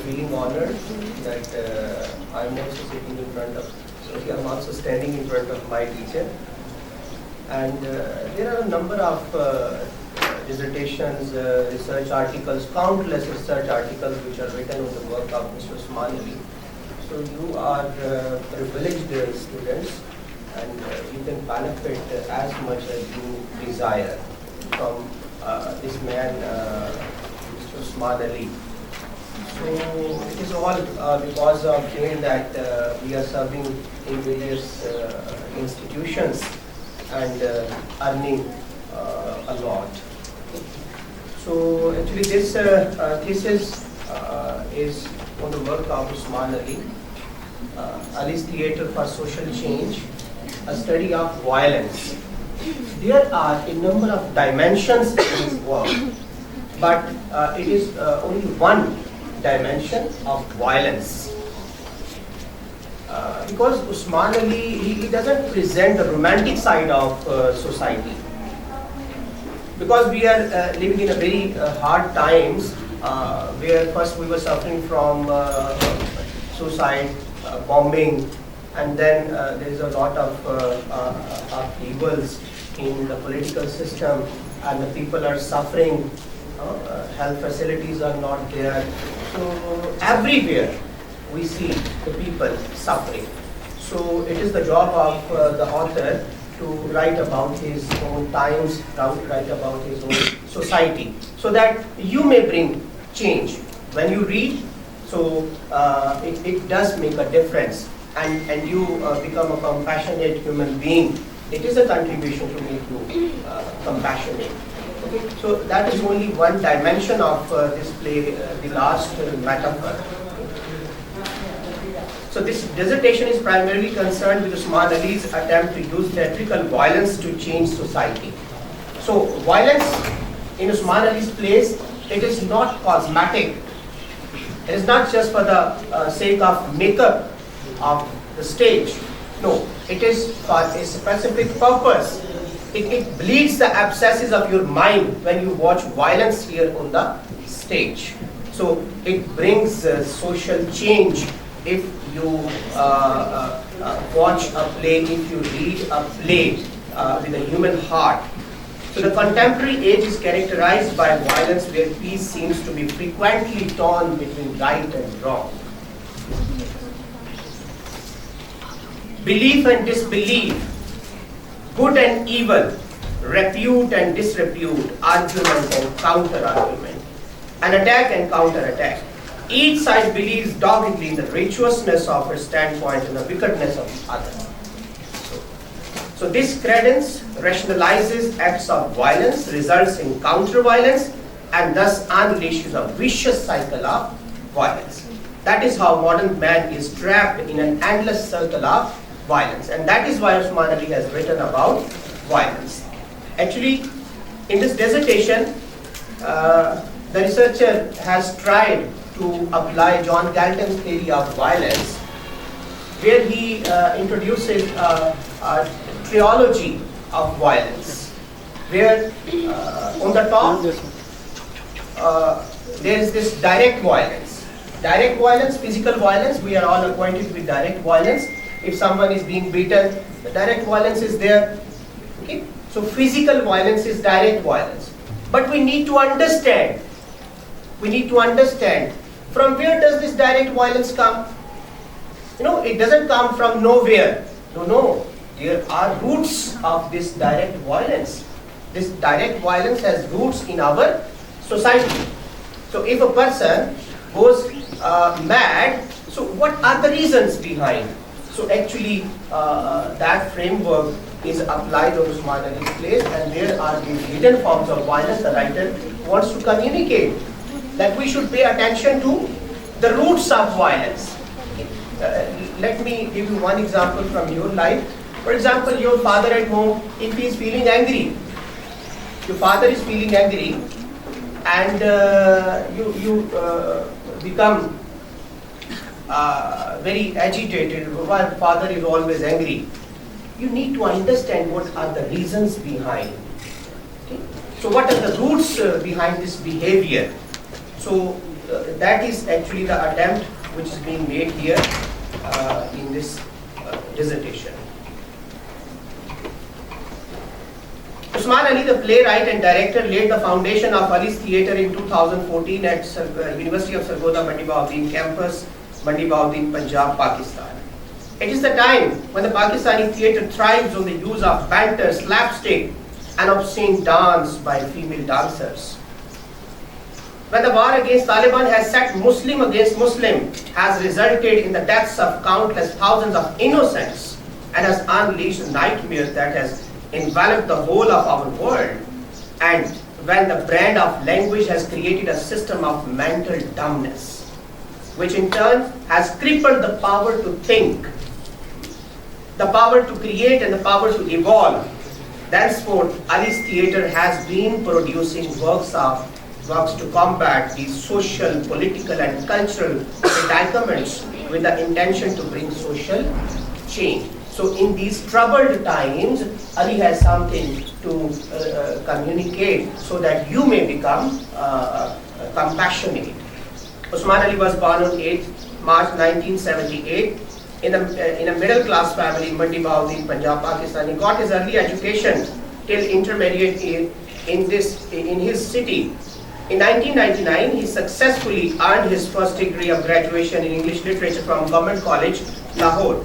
feeling honored that I'm also sitting in front of, I'm also standing in front of my teacher. And there are a number of dissertations, research articles, countless research articles which are written on the work of Mr. Usman Ali. So you are privileged students, and you can benefit as much as you desire from this man, Mr. Usman Ali. So it is all because of him that we are serving in various institutions and earning a lot. So actually this thesis is on the work of Usman Ali, Ali's Theatre for Social Change, a study of violence. There are a number of dimensions in his work, but it is only one dimension of violence. Because Usman Ali, he doesn't present the romantic side of society. Because we are living in a very hard times, where first we were suffering from suicide, bombing, and then there is a lot of evils in the political system, and the people are suffering. Health facilities are not there. So everywhere we see the people suffering. So it is the job of the author to write about his own times, write about his own society, so that you may bring change. When you read, so it does make a difference, and you become a compassionate human being. It is a contribution to make you compassionate. Okay? So that is only one dimension of this play, the last metaphor. So this dissertation is primarily concerned with Usman Ali's attempt to use theatrical violence to change society. So violence in Usman Ali's plays, it is not cosmetic. It is not just for the sake of makeup of the stage. No, it is for a specific purpose. It bleeds the abscesses of your mind when you watch violence here on the stage. So it brings social change if you watch a play, if you read a play with a human heart. So the contemporary age is characterized by violence where peace seems to be frequently torn between right and wrong. Belief and disbelief, good and evil, repute and disrepute, argument and counter-argument, an attack and counter-attack. Each side believes doggedly in the virtuousness of her standpoint and the wickedness of the other. So this credence rationalizes acts of violence, results in counter-violence, and thus unleashes a vicious cycle of violence. That is how modern man is trapped in an endless circle of violence, and that is why Usman Ali has written about violence. Actually, in this dissertation, the researcher has tried to apply John Galton's theory of violence, where he introduces a trilogy of violence, where on the top there is this direct violence. Direct violence, physical violence, we are all acquainted with direct violence. If someone is being beaten, the direct violence is there. Okay? So physical violence is direct violence. But we need to understand, from where does this direct violence come? It doesn't come from nowhere. No. There are roots of this direct violence. This direct violence has roots in our society. So if a person goes mad, so what are the reasons behind? So actually that framework is applied on Usman Ali's plays, and there are these hidden forms of violence. The writer wants to communicate that we should pay attention to the roots of violence. Let me give you one example from your life. For example, your father at home, if he is feeling angry, your father is feeling angry, and you become very agitated. While father is always angry, you need to understand what are the reasons behind. Okay? So what are the roots behind this behavior? So that is actually the attempt which is being made here in this dissertation. Usman Ali, the playwright and director, laid the foundation of Ali's theatre in 2014 at University of Sargodha Mandi Bahauddin campus, Mandi Bahauddin, Punjab, Pakistan. It is the time when the Pakistani theatre thrives on the use of banter, slapstick, and obscene dance by female dancers. When the war against Taliban has set Muslim against Muslim, has resulted in the deaths of countless thousands of innocents, and has unleashed a nightmare that has enveloped the whole of our world, and when the brand of language has created a system of mental dumbness, which in turn has crippled the power to think, the power to create, and the power to evolve, thenceforth Ali's theatre has been producing works to combat these social, political, and cultural predicaments with the intention to bring social change. So in these troubled times, Ali has something to communicate so that you may become compassionate. Usman Ali was born on 8th March 1978 in a middle class family in Mandi Bahauddin, Punjab, Pakistan. He got his early education till intermediate in his city. In 1999, he successfully earned his first degree of graduation in English literature from Govt College, Lahore.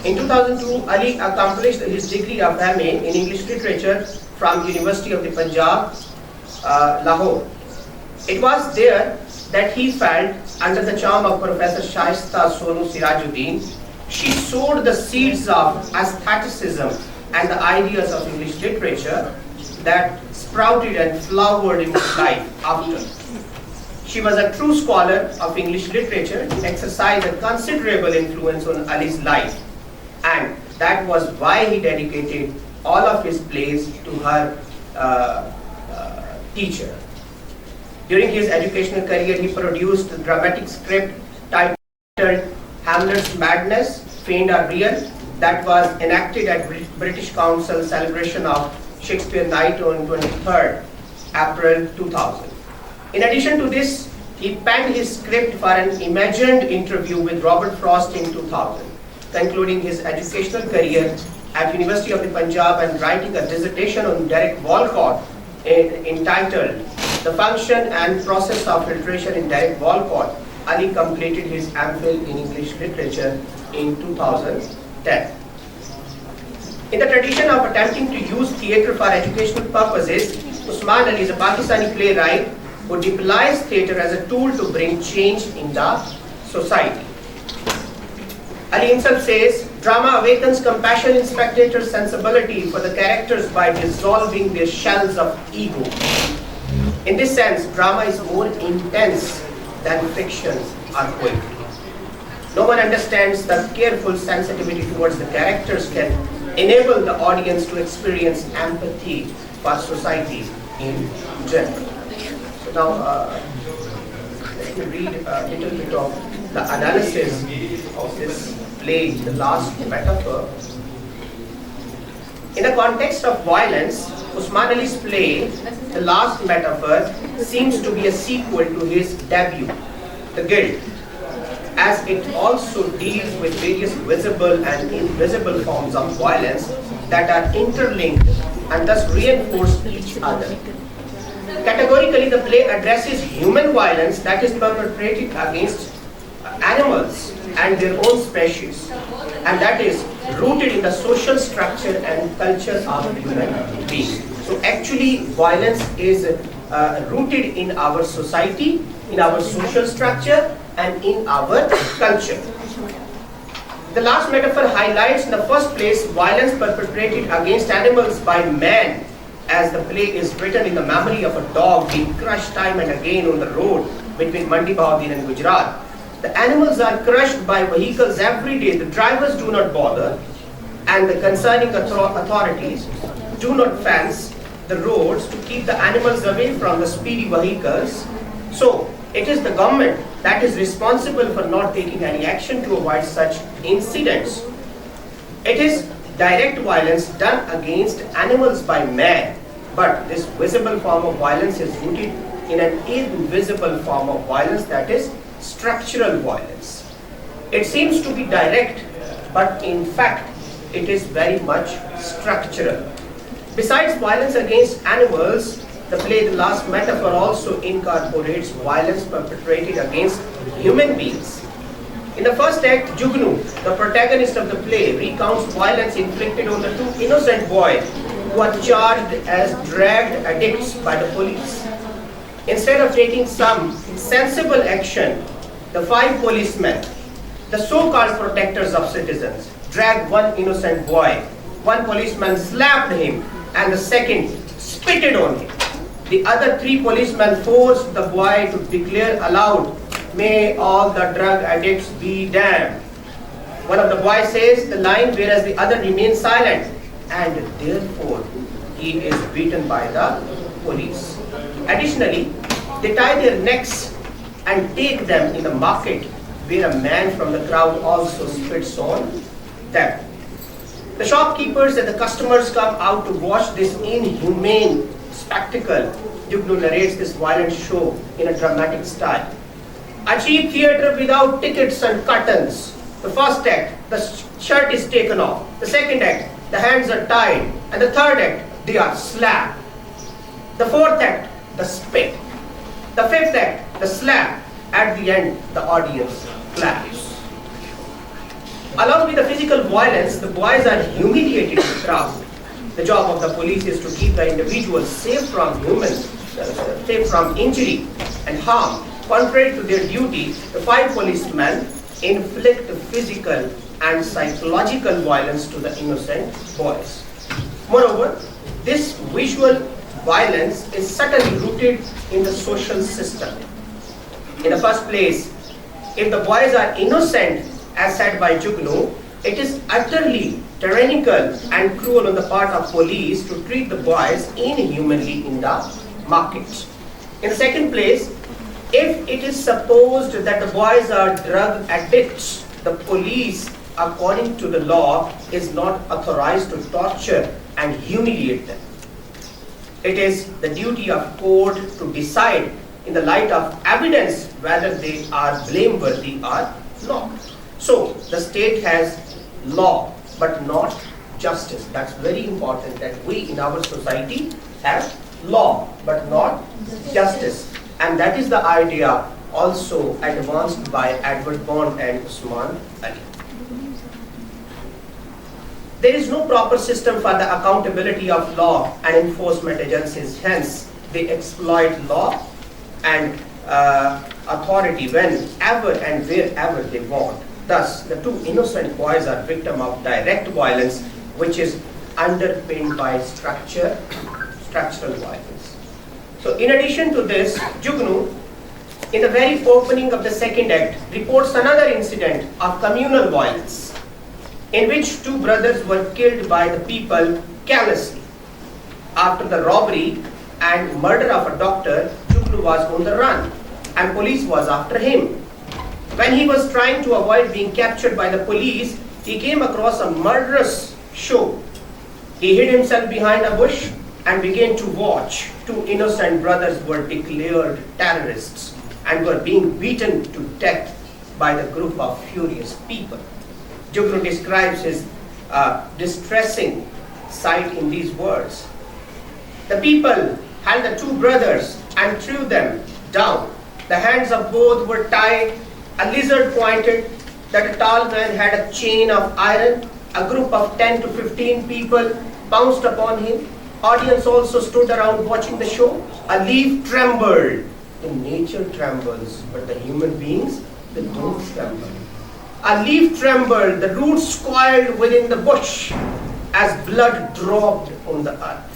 In 2002, Ali accomplished his degree of MA in English literature from University of the Punjab, Lahore. It was there that he felt, under the charm of Professor Shaista Sonu Sirajuddin, she sowed the seeds of aestheticism and the ideas of English literature that sprouted and flowered in his life after. She was a true scholar of English literature and exercised a considerable influence on Ali's life. And that was why he dedicated all of his plays to her teacher. During his educational career, he produced a dramatic script titled Hamlet's Madness, Feigned or Real, that was enacted at British Council celebration of Shakespeare Night on 23rd April 2000. In addition to this, he penned his script for an imagined interview with Robert Frost in 2000. Concluding his educational career at University of the Punjab and writing a dissertation on Derek Walcott entitled The Function and Process of Filtration in Derek Walcott, Ali completed his MPhil in English Literature in 2010. In the tradition of attempting to use theatre for educational purposes, Usman Ali is a Pakistani playwright who deploys theatre as a tool to bring change in the society. Ali himself says, drama awakens compassion in spectators' sensibility for the characters by dissolving their shells of ego. In this sense, drama is more intense than fiction or poetry. No one understands the careful sensitivity towards the characters can enable the audience to experience empathy for society in general. So now, let me read a little bit of the analysis of this play, The Last Metaphor. In the context of violence, Usman Ali's play, The Last Metaphor, seems to be a sequel to his debut, The Guild, as it also deals with various visible and invisible forms of violence that are interlinked and thus reinforce each other. Categorically, the play addresses human violence that is perpetrated against animals and their own species, and that is rooted in the social structure and culture of human beings. So actually, violence is rooted in our society, in our social structure, and in our culture. The last metaphor highlights in the first place violence perpetrated against animals by man, as the play is written in the memory of a dog being crushed time and again on the road between Mandi Bahauddin and Gujarat. The animals are crushed by vehicles every day. The drivers do not bother, and the concerning authorities do not fence the roads to keep the animals away from the speedy vehicles. So it is the government that is responsible for not taking any action to avoid such incidents. It is direct violence done against animals by man, but this visible form of violence is rooted in an invisible form of violence, that is structural violence. It seems to be direct, but in fact, it is very much structural. Besides violence against animals, the play The Last Metaphor also incorporates violence perpetrated against human beings. In the first act, Jugnu, the protagonist of the play, recounts violence inflicted on the two innocent boys who are charged as dragged addicts by the police. Instead of taking some sensible action, the 5 policemen, the so-called protectors of citizens, dragged one innocent boy. One policeman slapped him and the second spitted on him. The other 3 policemen forced the boy to declare aloud, "May all the drug addicts be damned." One of the boys says the line, whereas the other remains silent, and therefore he is beaten by the police. Additionally, they tie their necks and take them in the market, where a man from the crowd also spits on them. The shopkeepers and the customers come out to watch this inhumane spectacle. Jugnu narrates this violent show in a dramatic style. A cheap theatre without tickets and curtains. The first act, the shirt is taken off. The second act, the hands are tied. And the third act, they are slapped. The fourth act, the spit. The fifth act, the slap. At the end, the audience claps. Along with the physical violence, the boys are humiliated in the crowd. The job of the police is to keep the individual safe from injury and harm. Contrary to their duty, the 5 policemen inflict physical and psychological violence to the innocent boys. Moreover, this visual violence is subtly rooted in the social system. In the first place, if the boys are innocent, as said by Jugnu, it is utterly tyrannical and cruel on the part of police to treat the boys inhumanly in the market. In the second place, if it is supposed that the boys are drug addicts, the police, according to the law, is not authorized to torture and humiliate them. It is the duty of court to decide in the light of evidence whether they are blameworthy or not. So, the state has law but not justice. That's very important, that we in our society have law but not justice. And that is the idea also advanced by Edward Bond and Usman Ali. There is no proper system for the accountability of law and enforcement agencies. Hence, they exploit law and authority whenever and wherever they want. Thus, the 2 innocent boys are victims of direct violence, which is underpinned by structural violence. So, in addition to this, Jugnu, in the very opening of the second act, reports another incident of communal violence, in which 2 brothers were killed by the people carelessly. After the robbery and murder of a doctor, Jugnu was on the run, and police was after him. When he was trying to avoid being captured by the police, he came across a murderous show. He hid himself behind a bush and began to watch. 2 innocent brothers were declared terrorists and were being beaten to death by the group of furious people. Jugnu describes his distressing sight in these words. The people held the 2 brothers and threw them down. The hands of both were tied. A lizard pointed that a tall man had a chain of iron. A group of 10 to 15 people bounced upon him. Audience also stood around watching the show. A leaf trembled. The nature trembles, but the human beings, they don't tremble. A leaf trembled. The roots coiled within the bush as blood dropped on the earth.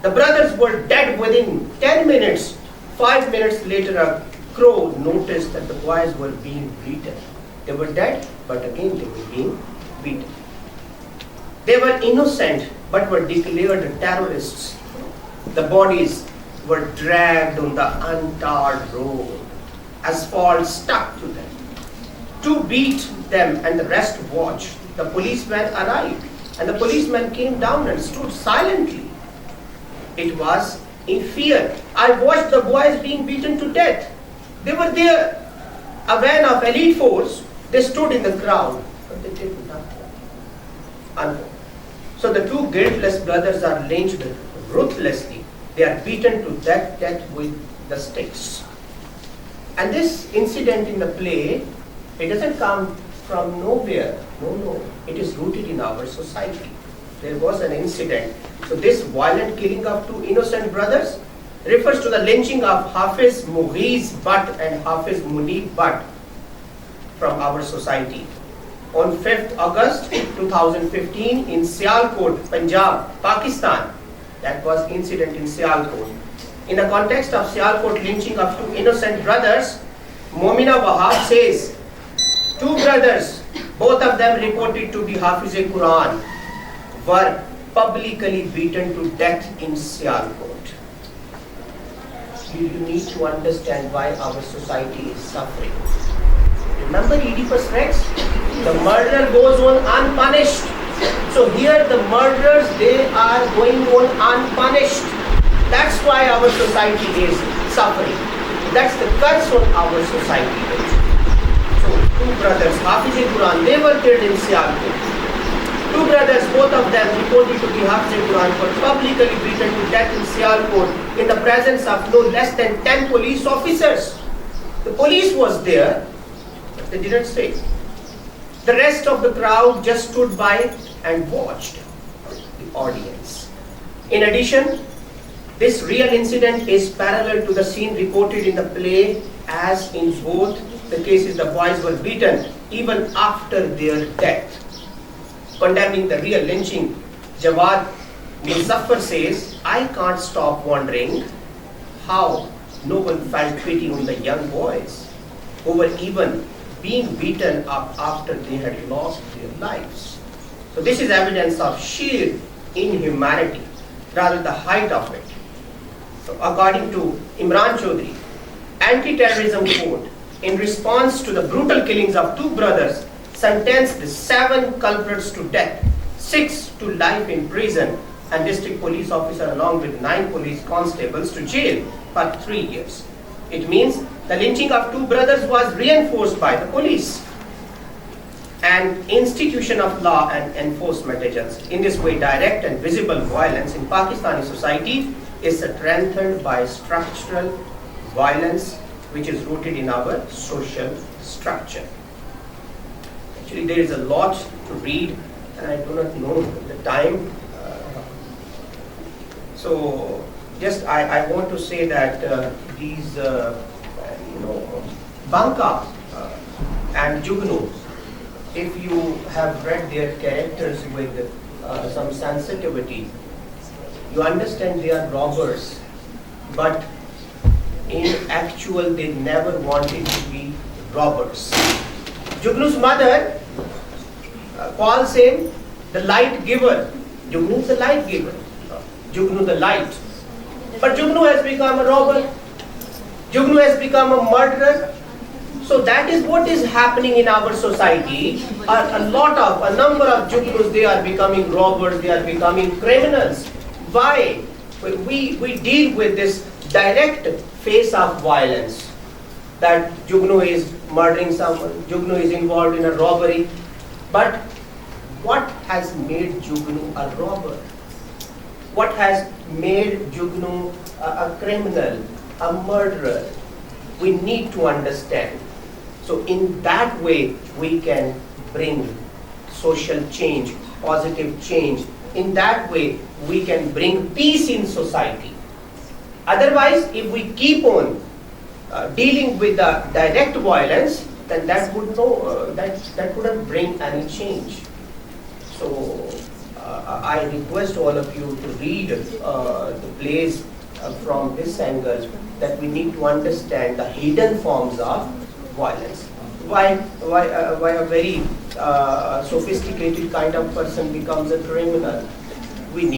The brothers were dead within 10 minutes. 5 minutes later, a crow noticed that the boys were being beaten. They were dead, but again they were being beaten. They were innocent, but were declared terrorists. The bodies were dragged on the untarred road. Asphalt stuck to them. 2 beat them and the rest watched. The policeman arrived, and the policeman came down and stood silently. It was in fear. I watched the boys being beaten to death. They were there, a van of elite force. They stood in the crowd, but they did nothing. Unquote. So the two guiltless brothers are lynched ruthlessly. They are beaten to death with the sticks. And this incident in the play, it doesn't come from nowhere. No. It is rooted in our society. There was an incident. So this violent killing of two innocent brothers refers to the lynching of Hafiz Mughis Butt and Hafiz Munib Butt from our society. On 5th August 2015 in Sialkot, Punjab, Pakistan. That was incident in Sialkot. In the context of Sialkot lynching of two innocent brothers, Momina Wahab says, two brothers, both of them reported to be Hafiz-e-Quran, were publicly beaten to death in Sialkot. You need to understand why our society is suffering. Remember Oedipus Rex? The murderer goes on unpunished. So here the murderers, they are going on unpunished. That's why our society is suffering. That's the curse on our society. So two brothers, Hafiz-e-Quran, they were killed in Sialkot. Two brothers, both of them reported to be Hafiz-e-Quran, were publicly beaten to death in Sialkot in the presence of no less than 10 police officers. The police was there, but they didn't stay. The rest of the crowd just stood by and watched the audience. In addition, this real incident is parallel to the scene reported in the play, as in both the cases the boys were beaten even after their death. Condemning the real lynching, Jawad Muzaffar says, I can't stop wondering how no one felt pity on the young boys who were even being beaten up after they had lost their lives. So this is evidence of sheer inhumanity, rather the height of it. So according to Imran Chaudhry, Anti-Terrorism Court, in response to the brutal killings of two brothers, sentenced 7 culprits to death, 6 to life in prison, and district police officer along with 9 police constables to jail for 3 years. It means the lynching of two brothers was reinforced by the police. And institution of law and enforcement agents. In this way, direct and visible violence in Pakistani society is strengthened by structural violence which is rooted in our social structure. Actually, there is a lot to read, and I do not know the time. So, just I want to say that these, Banka and Jugnu, if you have read their characters with some sensitivity, you understand they are robbers, but in actual they never wanted to be robbers. Jugnu's mother calls him the light giver. Jugnu is the light giver. Jugnu the light. But Jugnu has become a robber. Jugnu has become a murderer. So that is what is happening in our society. A number of Jugnus, they are becoming robbers, they are becoming criminals. Why? We deal with this direct face of violence. That Jugnu is murdering someone, Jugnu is involved in a robbery. But what has made Jugnu a robber? What has made Jugnu a criminal, a murderer? We need to understand. So in that way, we can bring social change, positive change. In that way, we can bring peace in society. Otherwise, if we keep on dealing with the direct violence, then that wouldn't bring any change. So I request all of you to read the plays from this angle, that we need to understand the hidden forms of violence. Why a very sophisticated kind of person becomes a criminal? We need